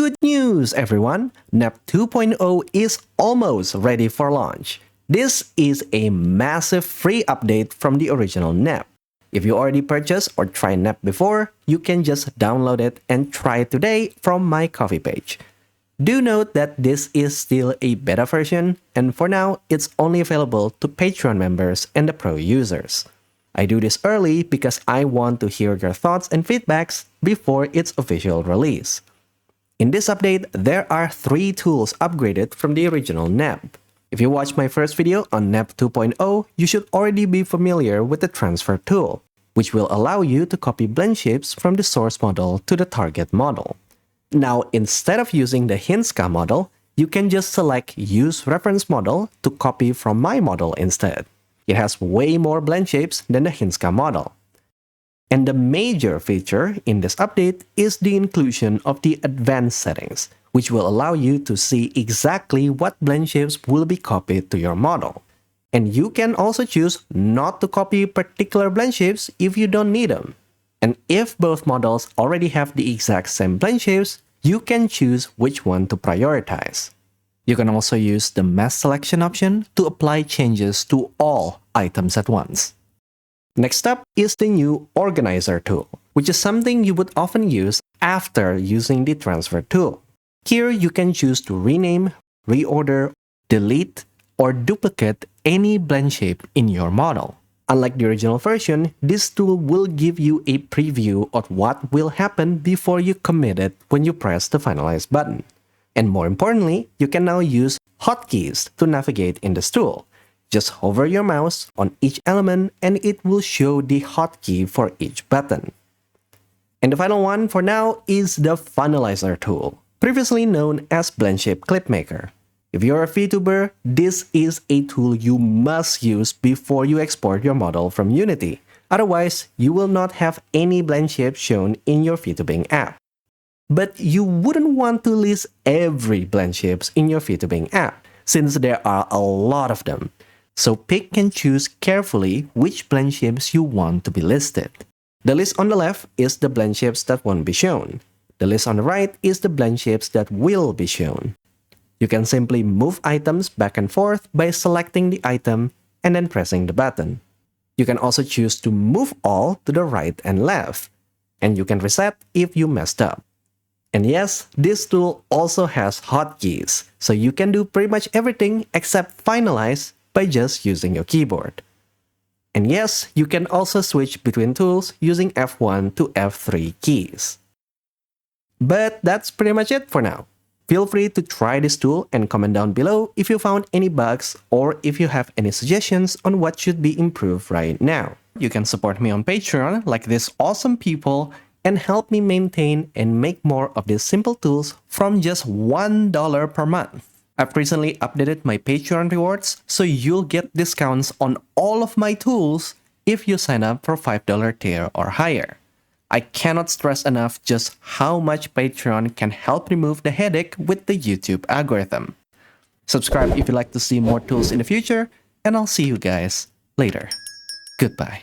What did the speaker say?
Good news, everyone! NEB 2.0 is almost ready for launch. This is a massive free update from the original NEB. If you already purchased or tried NEB before, you can just download it and try it today from my Ko-fi page. Do note that this is still a beta version, and for now, it's only available to Patreon members and the pro users. I do this early because I want to hear your thoughts and feedbacks before its official release. In this update, there are 3 tools upgraded from the original NEB. If you watched my first video on NEB 2.0, you should already be familiar with the transfer tool, which will allow you to copy blend shapes from the source model to the target model. Now, instead of using the Hinska model, you can just select Use Reference Model to copy from my model instead. It has way more blend shapes than the Hinska model. And the major feature in this update is the inclusion of the advanced settings, which will allow you to see exactly what blend shapes will be copied to your model. And you can also choose not to copy particular blend shapes if you don't need them. And if both models already have the exact same blend shapes, you can choose which one to prioritize. You can also use the mass selection option to apply changes to all items at once. Next up is the new Organizer tool, which is something you would often use after using the Transfer tool. Here you can choose to rename, reorder, delete, or duplicate any blend shape in your model. Unlike the original version, this tool will give you a preview of what will happen before you commit it when you press the Finalize button. And more importantly, you can now use hotkeys to navigate in this tool. Just hover your mouse on each element and it will show the hotkey for each button. And the final one for now is the Finalizer tool, previously known as Blend Shape Clip Maker. If you're a VTuber, this is a tool you must use before you export your model from Unity. Otherwise, you will not have any blend shapes shown in your VTubing app. But you wouldn't want to list every blend shapes in your VTubing app, since there are a lot of them. So pick and choose carefully which blend shapes you want to be listed. The list on the left is the blend shapes that won't be shown. The list on the right is the blend shapes that will be shown. You can simply move items back and forth by selecting the item and then pressing the button. You can also choose to move all to the right and left, and you can reset if you messed up. And yes, this tool also has hotkeys, so you can do pretty much everything except finalize by just using your keyboard. And yes, you can also switch between tools using F1 to F3 keys. But that's pretty much it for now. Feel free to try this tool and comment down below if you found any bugs or if you have any suggestions on what should be improved right now. You can support me on Patreon like these awesome people and help me maintain and make more of these simple tools from just $1 per month. I've recently updated my Patreon rewards, so you'll get discounts on all of my tools if you sign up for $5 tier or higher. I cannot stress enough just how much Patreon can help remove the headache with the YouTube algorithm. Subscribe if you'd like to see more tools in the future, and I'll see you guys later. Goodbye.